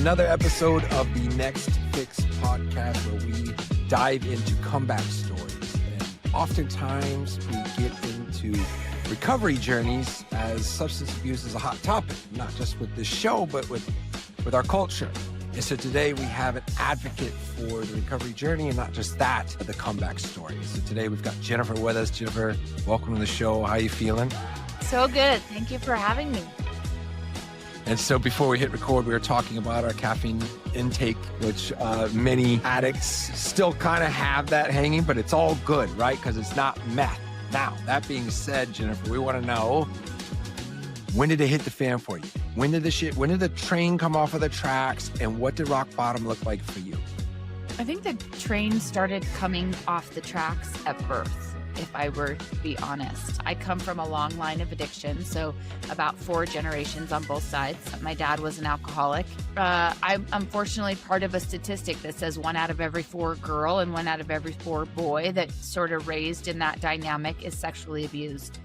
another episode of the Next Fix podcast where we dive into comeback stories. And oftentimes we get into recovery journeys as substance abuse is a hot topic, not just with this show, but with our culture. And so today we have an advocate for the recovery journey and not just that, the comeback story. So today we've got Jennifer with us. Jennifer, welcome to the show. How are you feeling? So good. Thank you for having me. And so before we hit record, we were talking about our caffeine intake, which many addicts still kind of have that hanging, but it's all good, right? Because it's not meth. Now, that being said, Jennifer, we want to know, when did it hit the fan for you? When did the train come off of the tracks, and what did rock bottom look like for you? I think the train started coming off the tracks at birth, if I were to be honest. I come from a long line of addiction, so about 4 generations on both sides. My dad was an alcoholic. I'm unfortunately part of a statistic that says 1 out of every 4 girl and 1 out of every 4 boy that's sort of raised in that dynamic is sexually abused.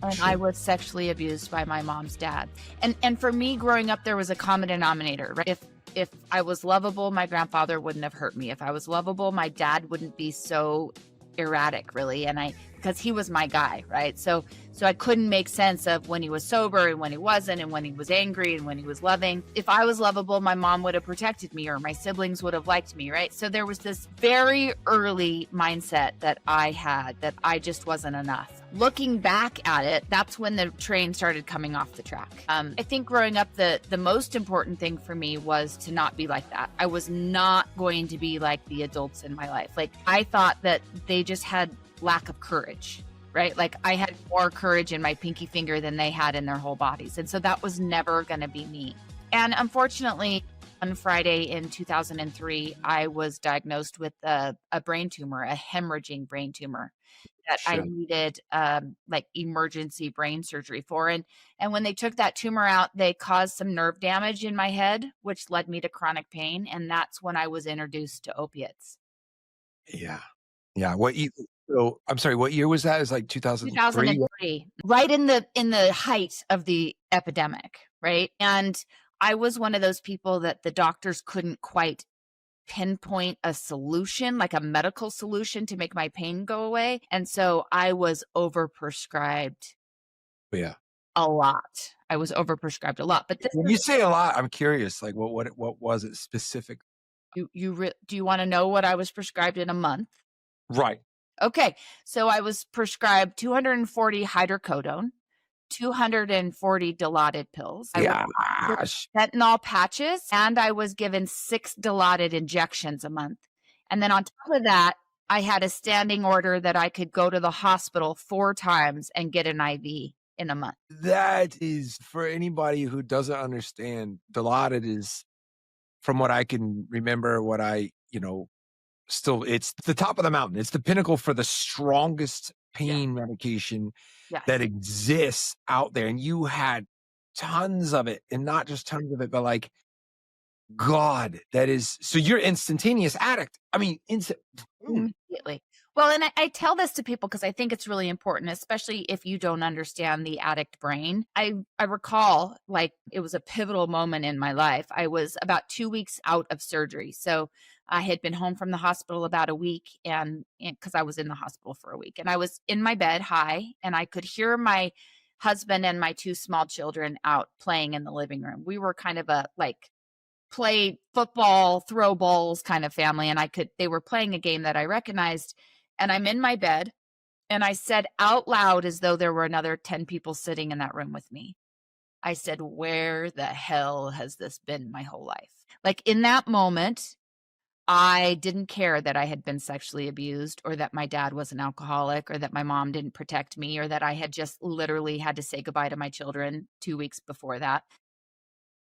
And I was sexually abused by my mom's dad. And for me, growing up, there was a common denominator, right? If I was lovable, my grandfather wouldn't have hurt me. If I was lovable, my dad wouldn't be so erratic, really. Because he was my guy, right? So I couldn't make sense of when he was sober and when he wasn't, and when he was angry and when he was loving. If I was lovable, my mom would have protected me, or my siblings would have liked me, right? So there was this very early mindset that I had that I just wasn't enough. Looking back at it, that's when the train started coming off the track. I think growing up, the most important thing for me was to not be like that. I was not going to be like the adults in my life. Like, I thought that they just had lack of courage, right? Like, I had more courage in my pinky finger than they had in their whole bodies. And so that was never going to be me. And unfortunately, on Friday in 2003, I was diagnosed with a brain tumor, a hemorrhaging brain tumor that I needed like emergency brain surgery for. And when they took that tumor out, they caused some nerve damage in my head, which led me to chronic pain. And that's when I was introduced to opiates. Yeah. So I'm sorry, what year was that? It was like 2003? 2003, right in the height of the epidemic, right? And I was one of those people that the doctors couldn't quite pinpoint a solution, like a medical solution to make my pain go away. And so I was overprescribed. Yeah. A lot. I was overprescribed a lot. But when you say a lot, I'm curious, like what was it specific? Do you want to know what I was prescribed in a month? Right. Okay. So I was prescribed 240 hydrocodone, 240 Dilaudid pills. Yeah. Fentanyl patches, and I was given 6 Dilaudid injections a month. And then on top of that, I had a standing order that I could go to the hospital 4 times and get an IV in a month. That is, for anybody who doesn't understand, Dilaudid is, from what I can remember, it's the top of the mountain. It's the pinnacle for the strongest pain medication that exists out there. And you had tons of it, and not just tons of it, but like, God, that is, so you're instantaneous addict. I mean, immediately. Well, and I tell this to people because I think it's really important, especially if you don't understand the addict brain. I recall, like, it was a pivotal moment in my life. I was about 2 weeks out of surgery. So I had been home from the hospital about a week, and because I was in the hospital for a week, and I was in my bed high, and I could hear my husband and my 2 small children out playing in the living room. We were kind of a play football, throw balls kind of family. And they were playing a game that I recognized, and I'm in my bed, and I said out loud, as though there were another 10 people sitting in that room with me, I said, "Where the hell has this been my whole life?" Like, in that moment, I didn't care that I had been sexually abused, or that my dad was an alcoholic, or that my mom didn't protect me, or that I had just literally had to say goodbye to my children 2 weeks before that.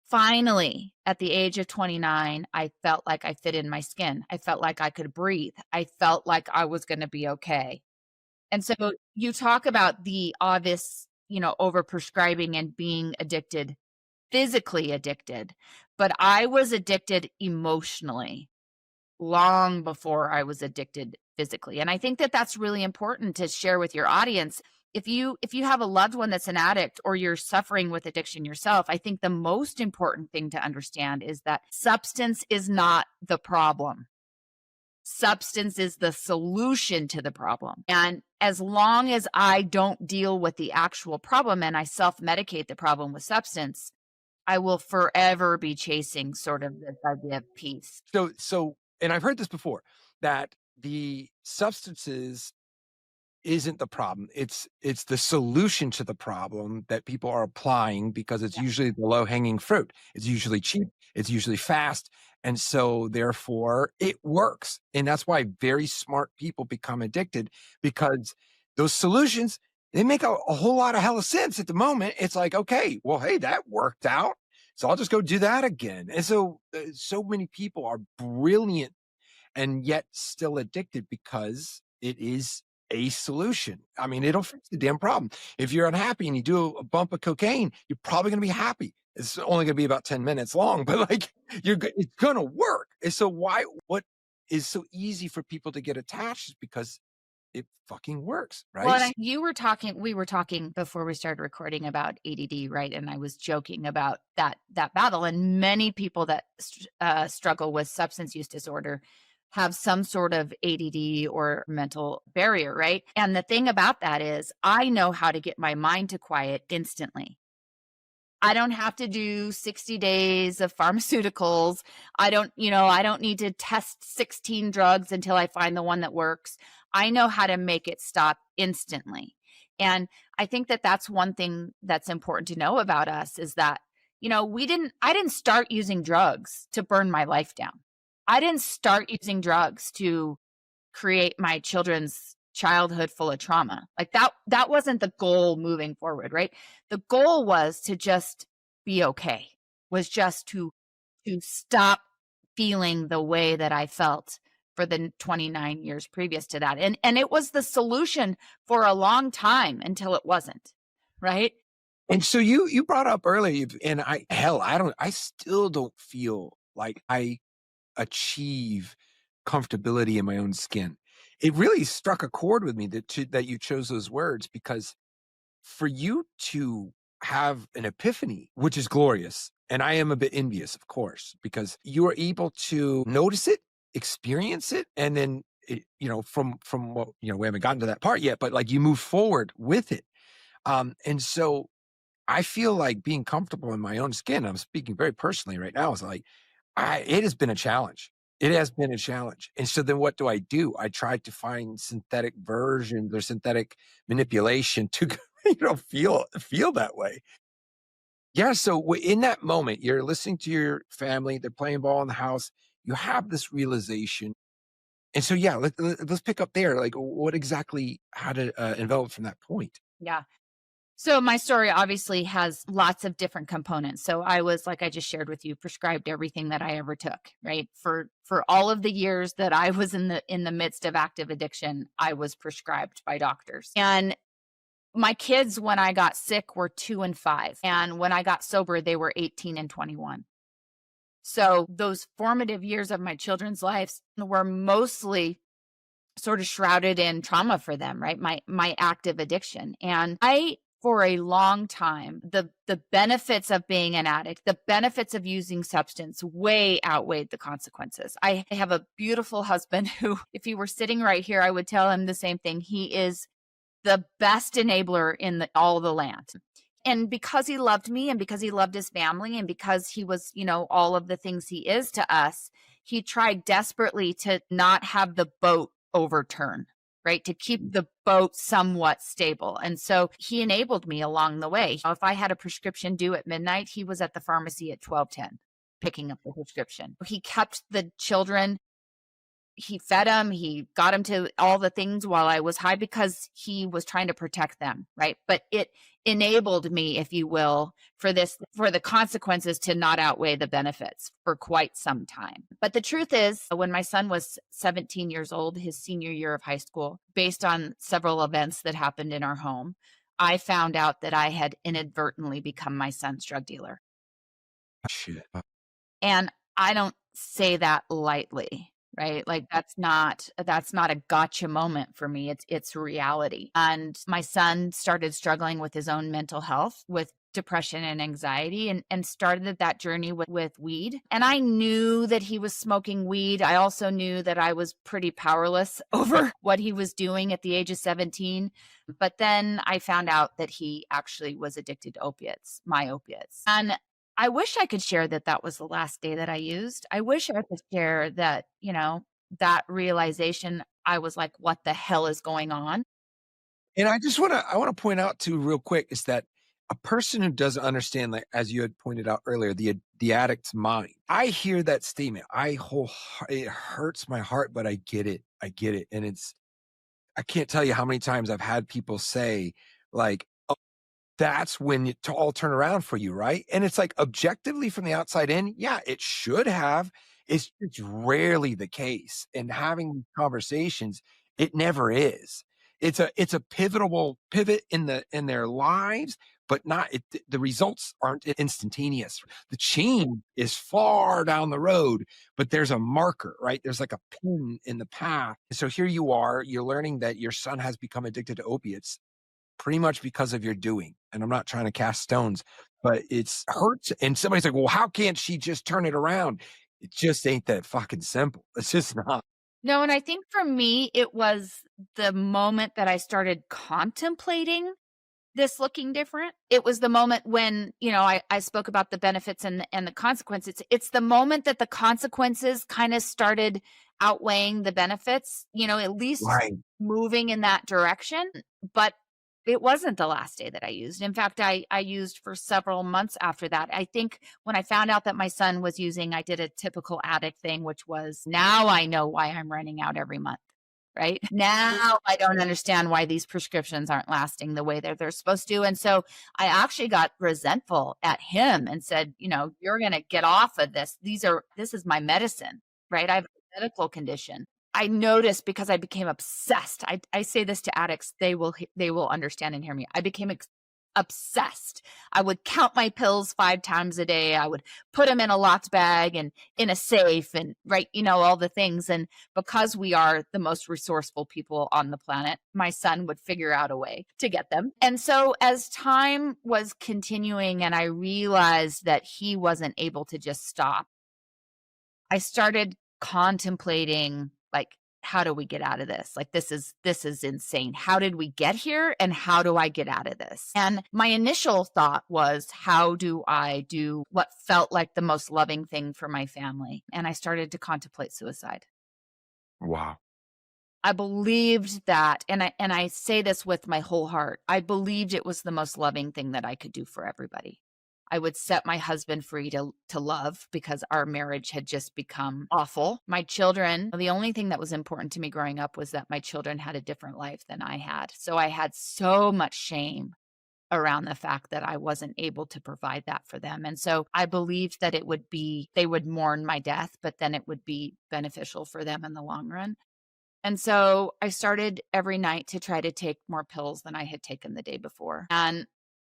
Finally, at the age of 29, I felt like I fit in my skin. I felt like I could breathe. I felt like I was going to be okay. And so you talk about the obvious, overprescribing and being addicted, physically addicted, but I was addicted emotionally long before I was addicted physically. And I think that that's really important to share with your audience. if you have a loved one that's an addict or you're suffering with addiction yourself, I think the most important thing to understand is that substance is not the problem. Substance is the solution to the problem. And as long as I don't deal with the actual problem and I self-medicate the problem with substance, I will forever be chasing sort of this idea of peace. So, and I've heard this before, that the substances isn't the problem. It's the solution to the problem that people are applying because it's Yeah. usually the low-hanging fruit. It's usually cheap, it's usually fast, and so therefore it works. And that's why very smart people become addicted, because those solutions, they make a whole lot of hella sense at the moment. It's like, okay, well, hey, that worked out. So I'll just go do that again. And so so many people are brilliant and yet still addicted because it is a solution. I mean, it'll fix the damn problem. If you're unhappy and you do a bump of cocaine, you're probably going to be happy. It's only going to be about 10 minutes long, but like it's going to work. And so what is so easy for people to get attached is because it fucking works, Well, right? and we were talking before we started recording about ADD, right? And I was joking about that battle. And many people that struggle with substance use disorder have some sort of ADD or mental barrier, right? And the thing about that is, I know how to get my mind to quiet instantly. I don't have to do 60 days of pharmaceuticals. I don't need to test 16 drugs until I find the one that works. I know how to make it stop instantly. And I think that that's one thing that's important to know about us is that, I didn't start using drugs to burn my life down. I didn't start using drugs to create my children's childhood full of trauma. Like that wasn't the goal moving forward, right? The goal was to just be okay. Was just to stop feeling the way that I felt for the 29 years previous to that. And it was the solution for a long time until it wasn't, right? And so you brought up earlier, and I still don't feel like I achieve comfortability in my own skin. It really struck a chord with me that you chose those words, because for you to have an epiphany, which is glorious, and I am a bit envious, of course, because you are able to notice it, experience it, and then from what we haven't gotten to that part yet, but like you move forward with it. And so I feel like being comfortable in my own skin, I'm speaking very personally right now, is like it has been a challenge. It has been a challenge. And so then what do? I try to find synthetic versions or synthetic manipulation to, feel that way. Yeah. So in that moment, you're listening to your family, they're playing ball in the house. You have this realization. And so, yeah, let's pick up there. Like what exactly, how to envelop from that point. Yeah. So my story obviously has lots of different components. So I was, like I just shared with you, prescribed everything that I ever took, right? For all of the years that I was in the midst of active addiction, I was prescribed by doctors. And my kids, when I got sick, were 2 and 5. And when I got sober, they were 18 and 21. So those formative years of my children's lives were mostly sort of shrouded in trauma for them, right? My active addiction. And I, for a long time, the benefits of being an addict, the benefits of using substance way outweighed the consequences. I have a beautiful husband who, if he were sitting right here, I would tell him the same thing. He is the best enabler in all the land. And because he loved me and because he loved his family and because he was, all of the things he is to us, he tried desperately to not have the boat overturn, right? To keep the boat somewhat stable. And so he enabled me along the way. If I had a prescription due at midnight, he was at the pharmacy at 12:10 picking up the prescription. He kept the children, he fed them, he got them to all the things while I was high because he was trying to protect them, right? But it enabled me, if you will, for the consequences to not outweigh the benefits for quite some time. But the truth is, when my son was 17 years old, his senior year of high school, based on several events that happened in our home, I found out that I had inadvertently become my son's drug dealer. Shit. And I don't say that lightly, right? Like that's not a gotcha moment for me. It's reality. And my son started struggling with his own mental health, with depression and anxiety, and started that journey with weed. And I knew that he was smoking weed. I also knew that I was pretty powerless over what he was doing at the age of 17. But then I found out that he actually was addicted to opiates, my opiates. And I wish I could share that that was the last day that I used. I wish I could share that, that realization. I was like, what the hell is going on? And I want to point out too, real quick, is that a person who doesn't understand, like as you had pointed out earlier, the addict's mind. I hear that statement. It hurts my heart, but I get it. I get it. And I can't tell you how many times I've had people say, like, that's when it to all turn around for you, right? And it's like objectively from the outside in, yeah, it should have. It's rarely the case. And having these conversations, it never is. It's a pivotal pivot in their lives, but not the results aren't instantaneous. The change is far down the road, but there's a marker, right? There's like a pin in the path. So here you are, you're learning that your son has become addicted to opiates pretty much because of your doing. And I'm not trying to cast stones, but it's hurts. And somebody's like, well, how can't she just turn it around? It just ain't that fucking simple. It's just not. No, and I think for me, it was the moment that I started contemplating this looking different. It was the moment when, I spoke about the benefits and the consequences. It's the moment that the consequences kind of started outweighing the benefits, at least Right. moving in that direction. But it wasn't the last day that I used. In fact, I used for several months after that. I think when I found out that my son was using, I did a typical addict thing, which was, now I know why I'm running out every month. Right now, I don't understand why these prescriptions aren't lasting the way that they're supposed to. And so I actually got resentful at him and said, you're going to get off of this. This is my medicine, right? I have a medical condition. I noticed because I became obsessed. I say this to addicts, they will understand and hear me. I became obsessed. I would count my pills 5 times a day. I would put them in a locked bag and in a safe and all the things. And because we are the most resourceful people on the planet, my son would figure out a way to get them. And so as time was continuing and I realized that he wasn't able to just stop, I started contemplating, like, how do we get out of this? Like, this is insane. How did we get here? And how do I get out of this? And my initial thought was, how do I do what felt like the most loving thing for my family? And I started to contemplate suicide. Wow. I believed that, and I say this with my whole heart, I believed it was the most loving thing that I could do for everybody. I would set my husband free to love, because our marriage had just become awful. My children, the only thing that was important to me growing up was that my children had a different life than I had. So I had so much shame around the fact that I wasn't able to provide that for them. And so I believed that they would mourn my death, but then it would be beneficial for them in the long run. And so I started every night to try to take more pills than I had taken the day before. And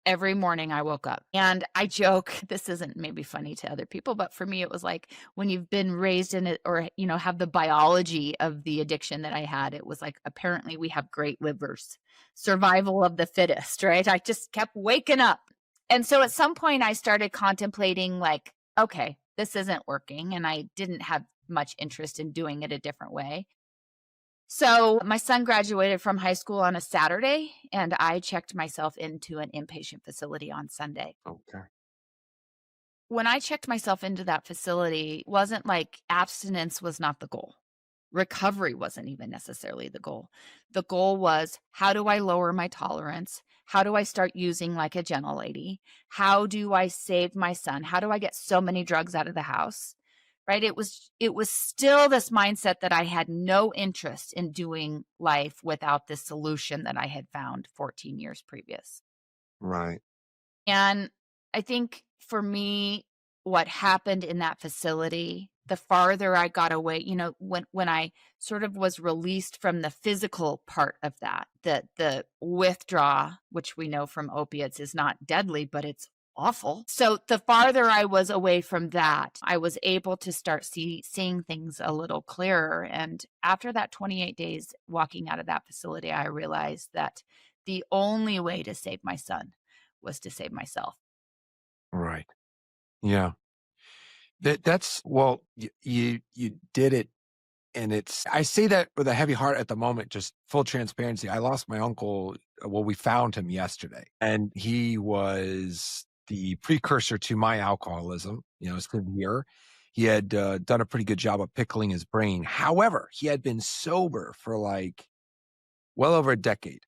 every morning I woke up, and I joke, this isn't maybe funny to other people, but for me, it was like when you've been raised in it, or, have the biology of the addiction that I had, it was like, apparently we have great livers, survival of the fittest, right? I just kept waking up. And so at some point I started contemplating, like, okay, this isn't working. And I didn't have much interest in doing it a different way. So my son graduated from high school on a Saturday, and I checked myself into an inpatient facility on Sunday. Okay. When I checked myself into that facility, it wasn't like abstinence was not the goal. Recovery wasn't even necessarily the goal. The goal was, how do I lower my tolerance? How do I start using like a gentle lady? How do I save my son? How do I get so many drugs out of the house? Right? It was still this mindset that I had no interest in doing life without this solution that I had found 14 years previous. Right. And I think for me, what happened in that facility, the farther I got away, when I sort of was released from the physical part of that, the withdrawal, which we know from opiates is not deadly, but it's awful. So the farther I was away from that, I was able to start seeing things a little clearer. And after that 28 days walking out of that facility, I realized that the only way to save my son was to save myself. Right. Yeah. That's well, you did it. And I say that with a heavy heart at the moment, just full transparency. I lost my uncle. Well, we found him yesterday, and he was the precursor to my alcoholism, severe. He had done a pretty good job of pickling his brain. However, he had been sober for like well over a decade,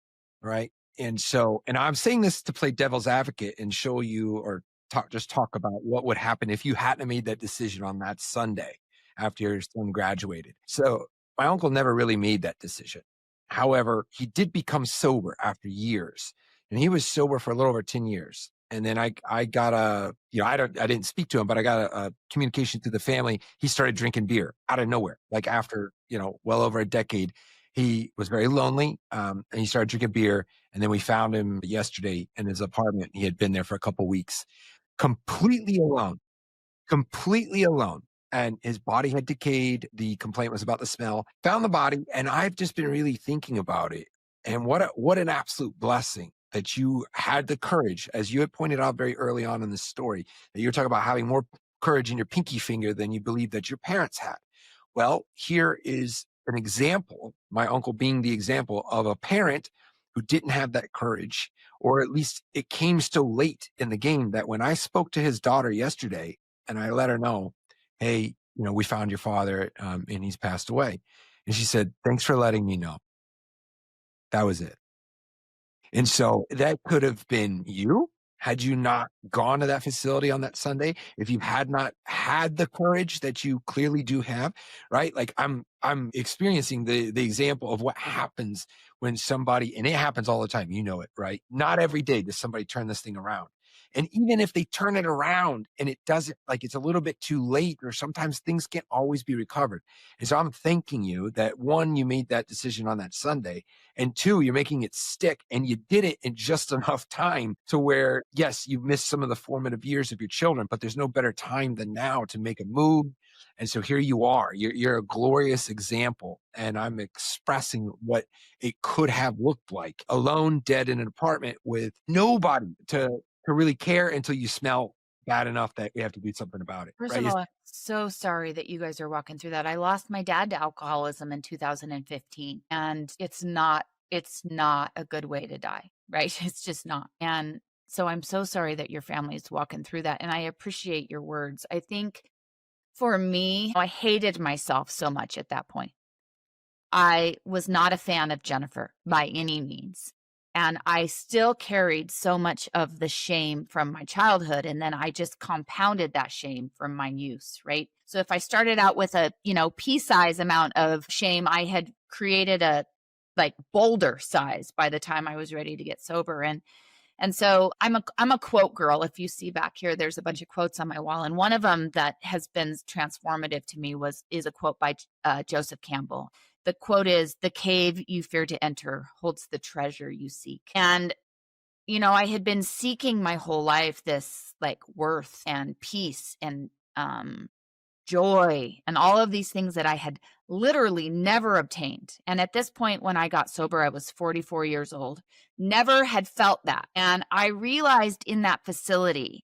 right? And I'm saying this to play devil's advocate and show you or talk about what would happen if you hadn't made that decision on that Sunday after your son graduated. So my uncle never really made that decision. However, he did become sober after years, and he was sober for a little over 10 years. And then I got I didn't speak to him, but I got a communication through the family. He started drinking beer out of nowhere, like after, well over a decade. He was very lonely, and he started drinking beer, and then we found him yesterday in his apartment. He had been there for a couple weeks, completely alone, completely alone, and his body had decayed. The complaint was about the smell. Found the body, and I've just been really thinking about it, and what an absolute blessing that you had the courage, as you had pointed out very early on in the story, that you were talking about having more courage in your pinky finger than you believed that your parents had. Well, here is an example, my uncle being the example of a parent who didn't have that courage, or at least it came so late in the game that when I spoke to his daughter yesterday and I let her know, hey, we found your father, and he's passed away. And she said, thanks for letting me know. That was it. And so that could have been you had you not gone to that facility on that Sunday, if you had not had the courage that you clearly do have, right? Like I'm experiencing the example of what happens when somebody, and it happens all the time, right? Not every day does somebody turn this thing around. And even if they turn it around and it doesn't, like it's a little bit too late, or sometimes things can't always be recovered. And so I'm thanking you that one, you made that decision on that Sunday, and two, you're making it stick, and you did it in just enough time to where, yes, you missed some of the formative years of your children, but there's no better time than now to make a move. And so here you are. You're a glorious example. And I'm expressing what it could have looked like, alone, dead in an apartment with nobody to really care until you smell bad enough that we have to do something about it. First Right? of all, I'm so sorry that you guys are walking through that. I lost my dad to alcoholism in 2015, and it's not a good way to die, right? It's just not. And so I'm so sorry that your family is walking through that, and I appreciate your words. I think for me, I hated myself so much at that point. I was not a fan of Jennifer by any means. And I still carried so much of the shame from my childhood. And then I just compounded that shame from my youth, right? So if I started out with a, pea-size amount of shame, I had created a like boulder size by the time I was ready to get sober. And so I'm a quote girl. If you see back here, there's a bunch of quotes on my wall. And one of them that has been transformative to me is a quote by Joseph Campbell. The quote is, "The cave you fear to enter holds the treasure you seek." And, I had been seeking my whole life this like worth and peace and joy and all of these things that I had literally never obtained. And at this point, when I got sober, I was 44 years old, never had felt that. And I realized in that facility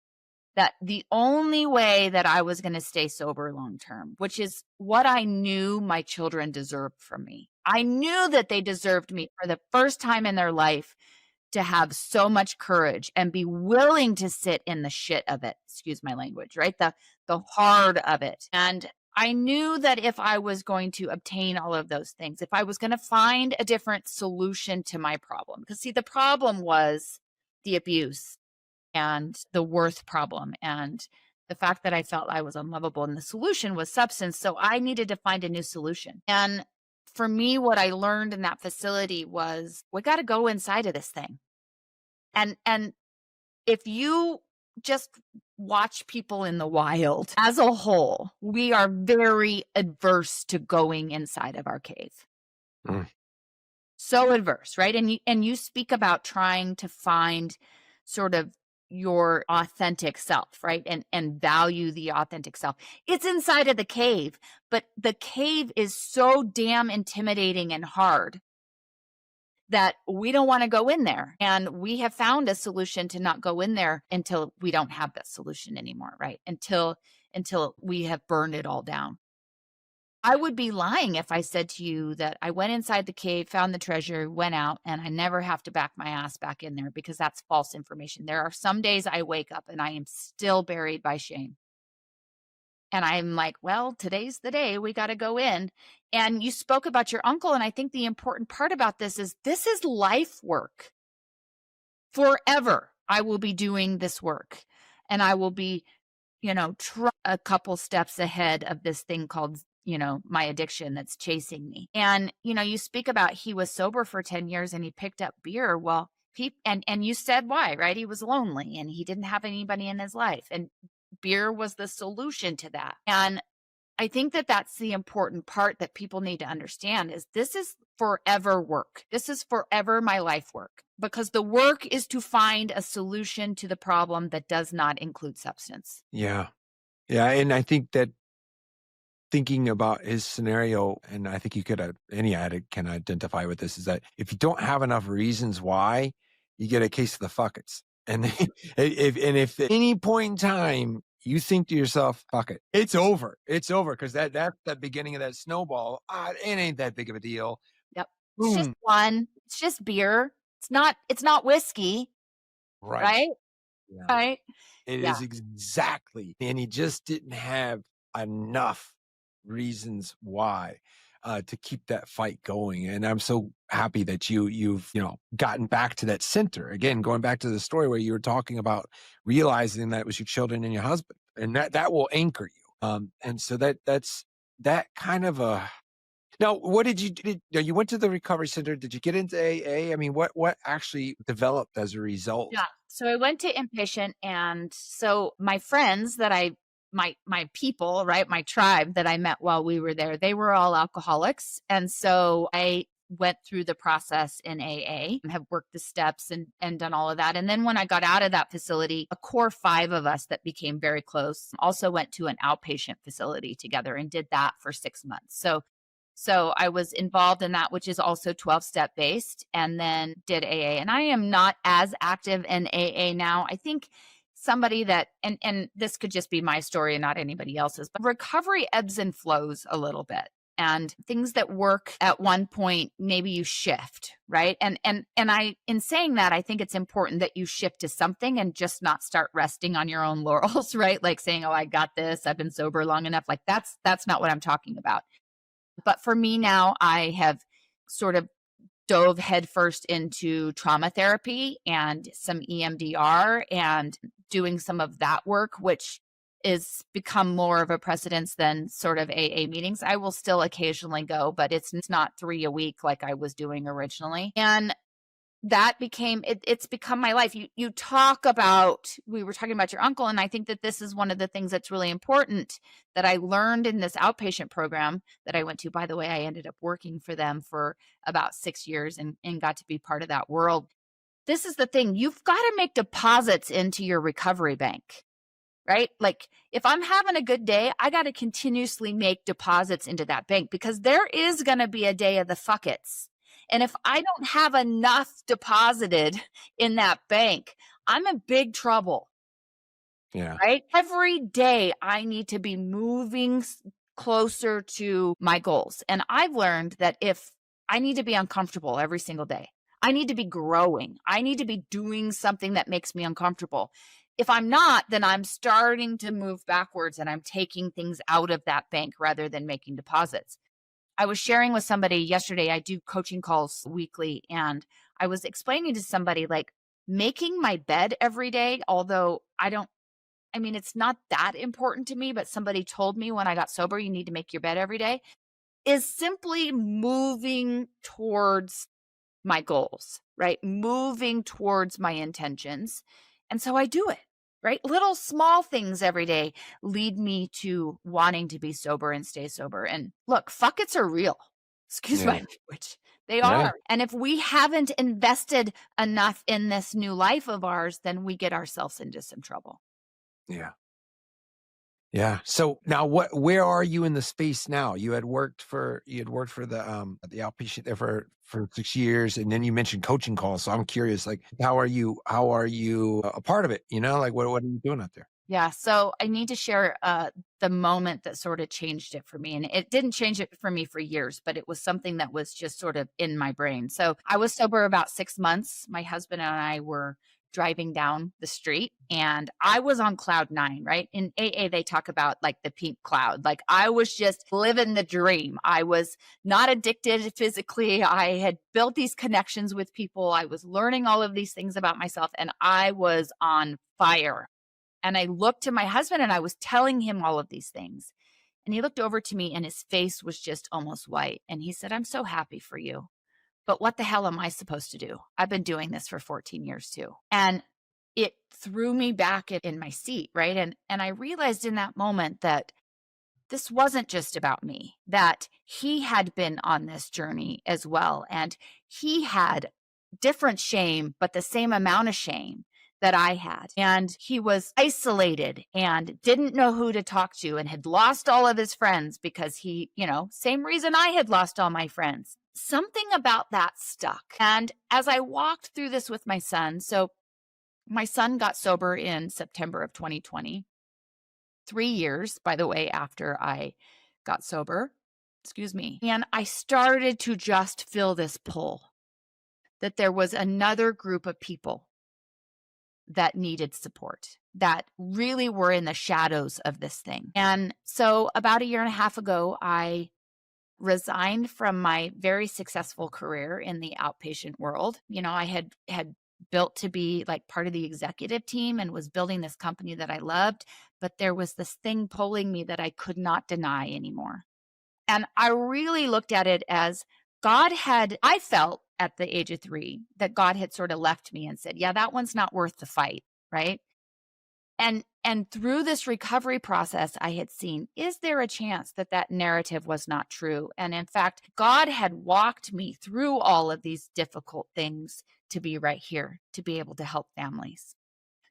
that the only way that I was going to stay sober long term, which is what I knew my children deserved from me. I knew that they deserved me for the first time in their life to have so much courage and be willing to sit in the shit of it. Excuse my language, right? The hard of it. And I knew that if I was going to obtain all of those things, if I was going to find a different solution to my problem, because see, the problem was the abuse and the worth problem and the fact that I felt I was unlovable, and the solution was substance. So I needed to find a new solution. And for me, what I learned in that facility was we got to go inside of this thing. And if you just watch people in the wild as a whole, we are very adverse to going inside of our cave. So adverse, right? And you speak about trying to find sort of your authentic self, right? And value the authentic self. It's inside of the cave, but the cave is so damn intimidating and hard that we don't want to go in there. And we have found a solution to not go in there until we don't have that solution anymore, right? Until we have burned it all down. I would be lying if I said to you that I went inside the cave, found the treasure, went out, and I never have to back my ass back in there, because that's false information. There are some days I wake up and I am still buried by shame. And I'm like, well, today's the day we got to go in. And you spoke about your uncle. And I think the important part about this is life work. Forever, I will be doing this work, and I will be, a couple steps ahead of this thing called, my addiction that's chasing me. And, you speak about he was sober for 10 years and he picked up beer. Well, and you said why, right? He was lonely and he didn't have anybody in his life. And beer was the solution to that. And I think that that's the important part that people need to understand is this is forever work. This is forever my life work, because the work is to find a solution to the problem that does not include substance. Yeah. Yeah. And I think that thinking about his scenario, and I think any addict can identify with this, is that if you don't have enough reasons why, you get a case of the fuckets. And if at any point in time you think to yourself, fuck it, it's over, because that's the beginning of that snowball. It ain't that big of a deal. Yep. It's just one. It's just beer. It's not whiskey. Right? Yeah. Right? It is exactly. And he just didn't have enough reasons why to keep that fight going. And I'm so happy that you've gotten back to that center again, going back to the story where you were talking about realizing that it was your children and your husband, and that will anchor you. And so that's that kind of a. Now, what did you do? You went to the recovery center. Did you get into AA? I mean, what actually developed as a result? Yeah. So I went to inpatient, and so my friends that my people, right, my tribe that I met while we were there, they were all alcoholics. And so I went through the process in AA, have worked the steps and done all of that. And then when I got out of that facility, a core 5 of us that became very close also went to an outpatient facility together and did that for 6 months. So I was involved in that, which is also 12-step based, and then did AA. And I am not as active in AA now. I think somebody that, and this could just be my story and not anybody else's, but recovery ebbs and flows a little bit. And things that work at one point, maybe you shift, right? And I, in saying that, I think it's important that you shift to something and just not start resting on your own laurels, right? Like saying, oh, I got this, I've been sober long enough. Like that's not what I'm talking about. But for me now, I have sort of dove headfirst into trauma therapy and some EMDR and doing some of that work, which is become more of a precedence than sort of AA meetings. I will still occasionally go, but it's not 3 a week like I was doing originally. And that became, it's become my life. You talk about, we were talking about your uncle, and I think that this is one of the things that's really important that I learned in this outpatient program that I went to. By the way, I ended up working for them for about 6 years and got to be part of that world. This is the thing. You've got to make deposits into your recovery bank, right? Like if I'm having a good day, I got to continuously make deposits into that bank, because there is going to be a day of the fuckets. And if I don't have enough deposited in that bank, I'm in big trouble. Yeah. Right? Every day I need to be moving closer to my goals. And I've learned that if I need to be uncomfortable every single day, I need to be growing. I need to be doing something that makes me uncomfortable. If I'm not, then I'm starting to move backwards and I'm taking things out of that bank rather than making deposits. I was sharing with somebody yesterday, I do coaching calls weekly, and I was explaining to somebody like making my bed every day, although it's not that important to me, but somebody told me when I got sober, you need to make your bed every day, is simply moving towards my goals, right? Moving towards my intentions. And so I do it. Right? Little small things every day lead me to wanting to be sober and stay sober. And look, fuckets are real. Excuse my language. They Yeah. are. And if we haven't invested enough in this new life of ours, then we get ourselves into some trouble. Yeah. Yeah. So now where are you in the space now? You had worked for the outpatient there for 6 years, and then you mentioned coaching calls. So I'm curious, like how are you a part of it? Like what are you doing out there? Yeah. So I need to share the moment that sort of changed it for me. And it didn't change it for me for years, but it was something that was just sort of in my brain. So I was sober about 6 months. My husband and I were driving down the street and I was on cloud nine, right? In AA, they talk about like the pink cloud. Like I was just living the dream. I was not addicted physically. I had built these connections with people. I was learning all of these things about myself and I was on fire. And I looked to my husband and I was telling him all of these things. And he looked over to me and his face was just almost white. And he said, I'm so happy for you. But what the hell am I supposed to do? I've been doing this for 14 years too. And it threw me back in my seat, right? And I realized in that moment that this wasn't just about me, that he had been on this journey as well. And he had different shame, but the same amount of shame that I had. And he was isolated and didn't know who to talk to and had lost all of his friends because same reason I had lost all my friends. Something about that stuck. And as I walked through this with my son, so my son got sober in September of 2020. 3 years, by the way, after I got sober, excuse me. And I started to just feel this pull that there was another group of people that needed support, that really were in the shadows of this thing. And so about a year and a half ago, I resigned from my very successful career in the outpatient world. I had built to be like part of the executive team and was building this company that I loved, but there was this thing pulling me that I could not deny anymore. And I really looked at it as I felt at the age of 3 that God had sort of left me and said, yeah, that one's not worth the fight, right? And through this recovery process, I had seen, is there a chance that that narrative was not true? And in fact, God had walked me through all of these difficult things to be right here, to be able to help families,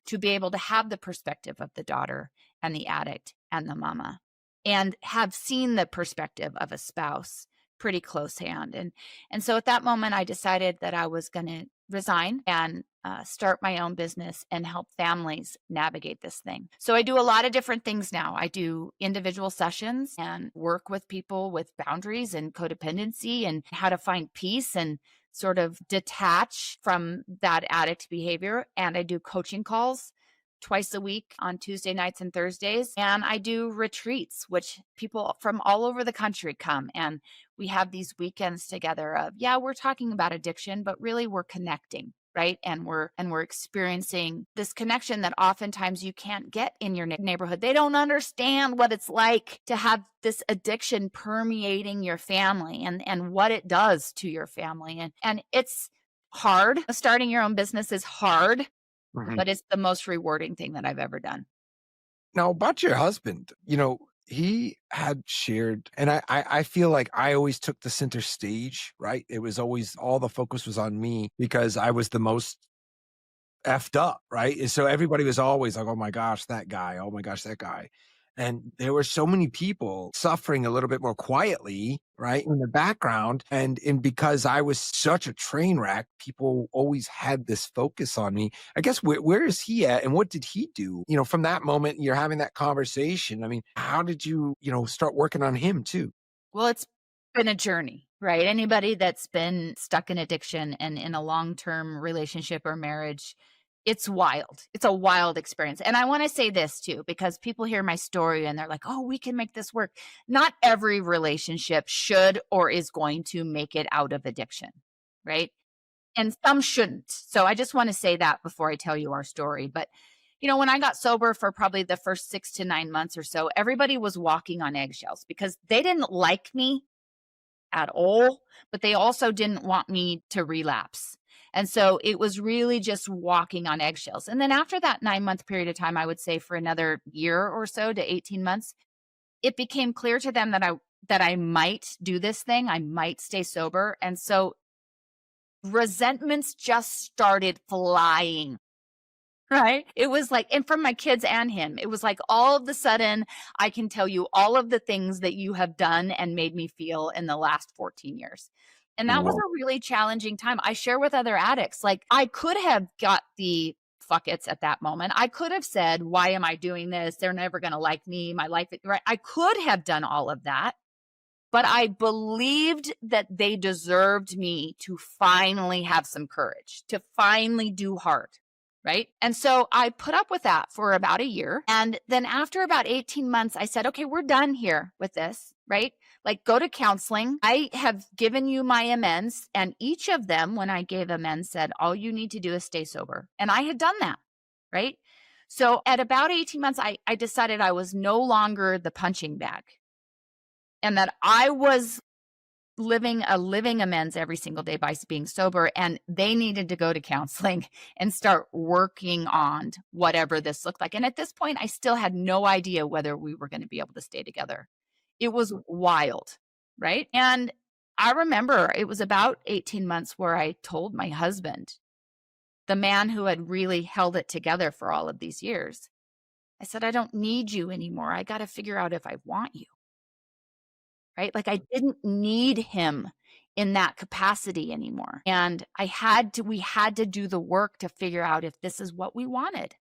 to be able to have the perspective of the daughter and the addict and the mama, and have seen the perspective of a spouse pretty close hand. And so at that moment, I decided that I was going to resign and start my own business and help families navigate this thing. So I do a lot of different things now. I do individual sessions and work with people with boundaries and codependency and how to find peace and sort of detach from that addict behavior. And I do coaching calls twice a week on Tuesday nights and Thursdays. And I do retreats, which people from all over the country come. And we have these weekends together of, yeah, we're talking about addiction, but really we're connecting, right? And we're experiencing this connection that oftentimes you can't get in your neighborhood. They don't understand what it's like to have this addiction permeating your family and what it does to your family. And it's hard. Starting your own business is hard, but it's the most rewarding thing that I've ever done. Now, about your husband, he had shared, and I feel like I always took the center stage, right? It was always all the focus was on me because I was the most effed up, right? And so everybody was always like, oh my gosh, that guy. Oh my gosh, that guy. And there were so many people suffering a little bit more quietly, right, in the background. And because I was such a train wreck, people always had this focus on me. I guess where is he at and what did he do? From that moment, you're having that conversation. I mean, how did you, start working on him too? Well, it's been a journey, right? Anybody that's been stuck in addiction and in a long-term relationship or marriage, it's wild. It's a wild experience. And I want to say this too, because people hear my story and they're like, oh, we can make this work. Not every relationship should or is going to make it out of addiction, right? And some shouldn't. So I just want to say that before I tell you our story. But, when I got sober for probably the first 6 to 9 months or so, everybody was walking on eggshells because they didn't like me at all, but they also didn't want me to relapse. And so it was really just walking on eggshells. And then after that 9-month period of time, I would say for another year or so to 18 months, it became clear to them that I might do this thing. I might stay sober. And so resentments just started flying. Right? It was like, and from my kids and him, it was like all of a sudden, I can tell you all of the things that you have done and made me feel in the last 14 years. And that was Whoa. a really challenging time. I share with other addicts, like I could have got the fuck it's at that moment. I could have said, why am I doing this? They're never going to like me. My life, right? I could have done all of that, but I believed that they deserved me to finally have some courage, to finally do hard. Right. And so I put up with that for about a year. And then after about 18 months, I said, okay, we're done here with this. Right. Like, go to counseling. I have given you my amends. And each of them, when I gave amends, said, all you need to do is stay sober. And I had done that. Right. So at about 18 months, I decided I was no longer the punching bag and that I was living amends every single day by being sober, and they needed to go to counseling and start working on whatever this looked like. And at this point, I still had no idea whether we were going to be able to stay together. It was wild, right? And I remember it was about 18 months where I told my husband, the man who had really held it together for all of these years, I said, I don't need you anymore. I got to figure out if I want you. Right? Like, I didn't need him in that capacity anymore. And we had to do the work to figure out if this is what we wanted.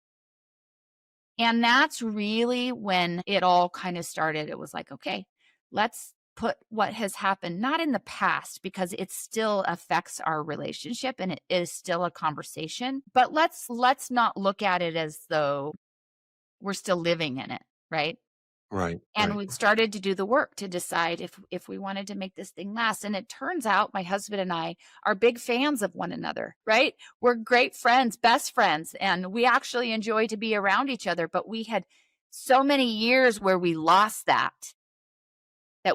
And that's really when it all kind of started. It was like, okay, let's put what has happened, not in the past, because it still affects our relationship and it is still a conversation, but let's not look at it as though we're still living in it. Right? Right. And Right. we started to do the work to decide if we wanted to make this thing last. And it turns out my husband and I are big fans of one another, right? We're great friends, best friends, and we actually enjoy to be around each other. But we had so many years where we lost that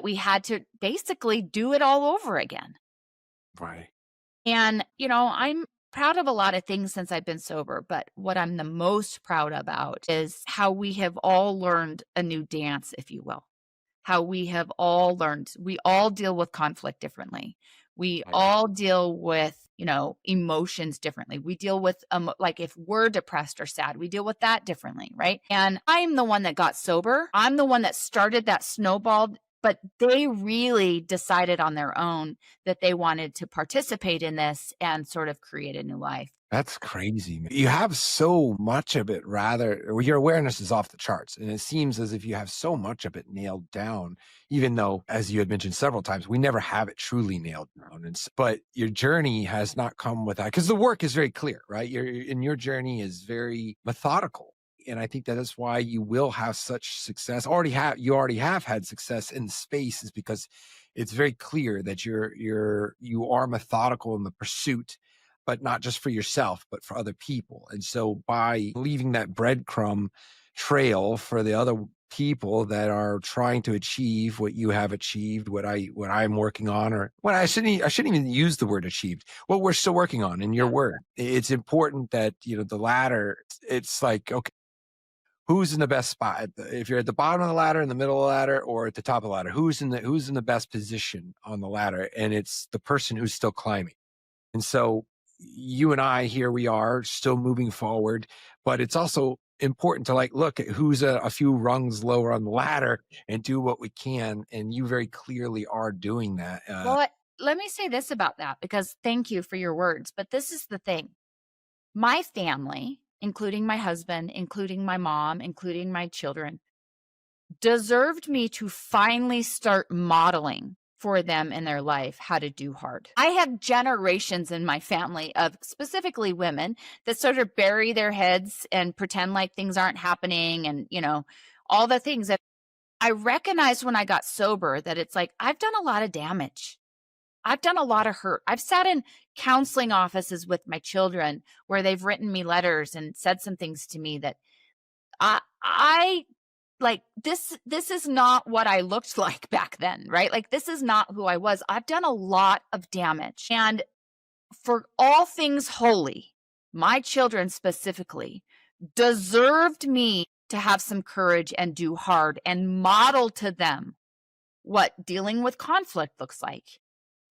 we had to basically do it all over again. Right. And, I'm proud of a lot of things since I've been sober, but what I'm the most proud about is how we have all learned a new dance, if you will. How we have all learned, we all deal with conflict differently. We Right. all deal with, emotions differently. We deal with, like, if we're depressed or sad, we deal with that differently, right? And I'm the one that got sober. I'm the one that started that snowball, but they really decided on their own that they wanted to participate in this and sort of create a new life. That's crazy, man. You have so much of it, your awareness is off the charts. And it seems as if you have so much of it nailed down, even though, as you had mentioned several times, we never have it truly nailed down. But your journey has not come with that, because the work is very clear, right? Your journey is very methodical. And I think that is why you will have such success. You already have had success in the space, is because it's very clear that you are methodical in the pursuit, but not just for yourself, but for other people. And so by leaving that breadcrumb trail for the other people that are trying to achieve what you have achieved, what I'm working on, or what I shouldn't even use the word achieved, what we're still working on in your word. It's important that, the ladder, it's like, okay, who's in the best spot? If you're at the bottom of the ladder, in the middle of the ladder, or at the top of the ladder, who's in the best position on the ladder? And it's the person who's still climbing. And so you and I, here we are still moving forward, but it's also important to look at who's a few rungs lower on the ladder and do what we can. And you very clearly are doing that. Well, let me say this about that, because thank you for your words, but this is the thing. My family, including my husband, including my mom, including my children, deserved me to finally start modeling for them in their life how to do hard. I have generations in my family of specifically women that sort of bury their heads and pretend like things aren't happening, and, all the things that I recognized when I got sober, that it's like, I've done a lot of damage. I've done a lot of hurt. I've sat in counseling offices with my children where they've written me letters and said some things to me that I like, this is not what I looked like back then, right? Like, this is not who I was. I've done a lot of damage. And for all things holy, my children specifically deserved me to have some courage and do hard and model to them what dealing with conflict looks like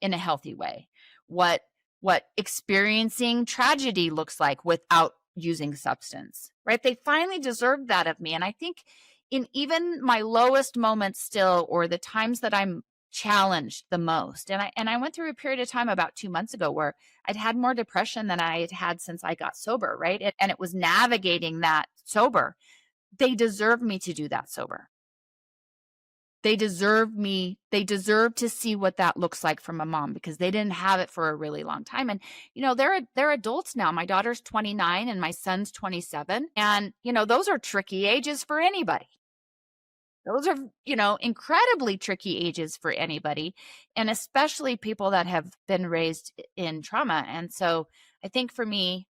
in a healthy way, what what experiencing tragedy looks like without using substance, right? They finally deserved that of me. And I think in even my lowest moments still, or the times that I'm challenged the most, and I went through a period of time about 2 months ago where I'd had more depression than I had had since I got sober, right? And it was navigating that sober. They deserve me to do that sober. They deserve to see what that looks like from a mom, because they didn't have it for a really long time. And, they're adults now. My daughter's 29 and my son's 27. And, those are tricky ages for anybody. Those are, incredibly tricky ages for anybody, and especially people that have been raised in trauma. And so I think for me,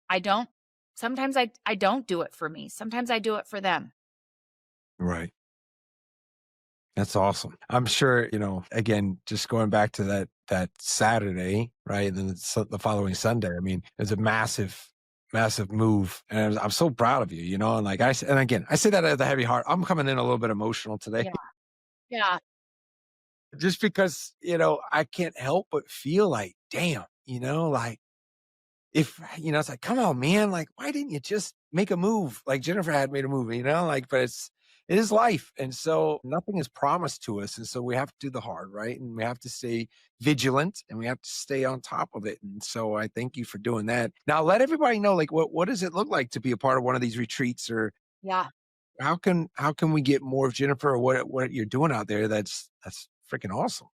sometimes I don't do it for me. Sometimes I do it for them. Right. That's awesome. I'm sure, again, just going back to that Saturday, right? And then the following Sunday, I mean, it's a massive move. And I'm so proud of you, and like and again, I say that as a heavy heart. I'm coming in a little bit emotional today. Yeah. Yeah. Just because, I can't help but feel like, damn, like, if, it's like, come on, man, like, why didn't you just make a move? Like Jennifer had made a move, like, but it is life. And so nothing is promised to us. And so we have to do the hard, right? And we have to stay vigilant, and we have to stay on top of it. And so I thank you for doing that. Now let everybody know, like, what does it look like to be a part of one of these retreats, or Yeah. how can we get more of Jennifer, or what you're doing out there? That's freaking awesome.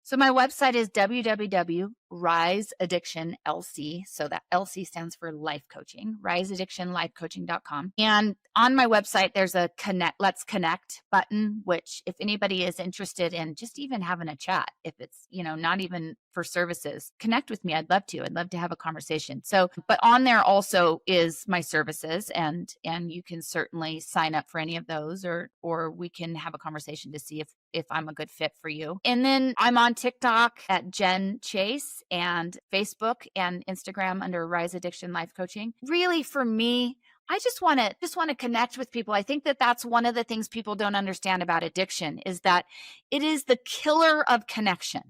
So my website is www.riseaddictionlc. So that LC stands for life coaching, riseaddictionlifecoaching.com. And on my website, there's a Let's Connect button, which if anybody is interested in just even having a chat, if it's, not even for services, connect with me. I'd love to have a conversation. So, but on there also is my services, and you can certainly sign up for any of those, or we can have a conversation to see if I'm a good fit for you. And then I'm on TikTok at Jen Chase, and Facebook and Instagram under Rise Addiction Life Coaching. Really, for me, I just want to connect with people. I think that that's one of the things people don't understand about addiction, is that it is the killer of connection.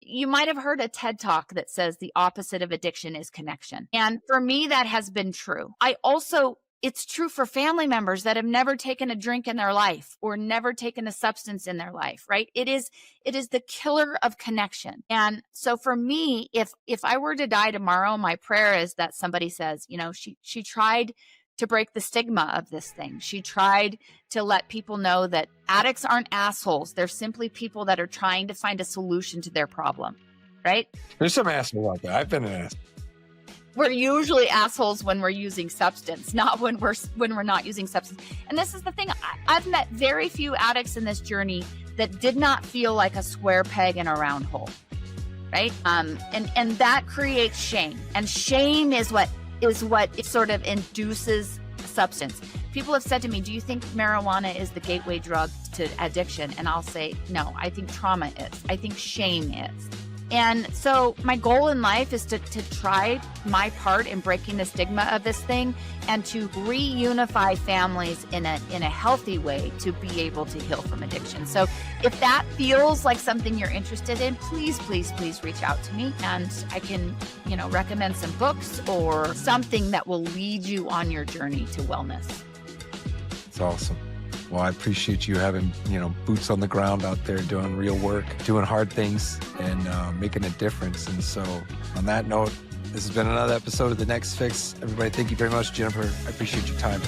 You might have heard a TED Talk that says the opposite of addiction is connection. And for me, that has been true. It's true for family members that have never taken a drink in their life or never taken a substance in their life, right? It is the killer of connection. And so for me, if I were to die tomorrow, my prayer is that somebody says, she tried to break the stigma of this thing. She tried to let people know that addicts aren't assholes. They're simply people that are trying to find a solution to their problem, right? There's some assholes out there. I've been an asshole. We're usually assholes when we're using substance, not when we're not using substance. And this is the thing. I've met very few addicts in this journey that did not feel like a square peg in a round hole, right? And that creates shame. And shame is what it sort of induces substance. People have said to me, do you think marijuana is the gateway drug to addiction? And I'll say, no, I think trauma is. I think shame is. And so my goal in life is to try my part in breaking the stigma of this thing, and to reunify families in a healthy way to be able to heal from addiction. So if that feels like something you're interested in, please, please, please reach out to me, and I can, recommend some books or something that will lead you on your journey to wellness. It's awesome. Well, I appreciate you having, boots on the ground out there doing real work, doing hard things, and making a difference. And so on that note, this has been another episode of The Next Fix. Everybody, thank you very much, Jennifer. I appreciate your time.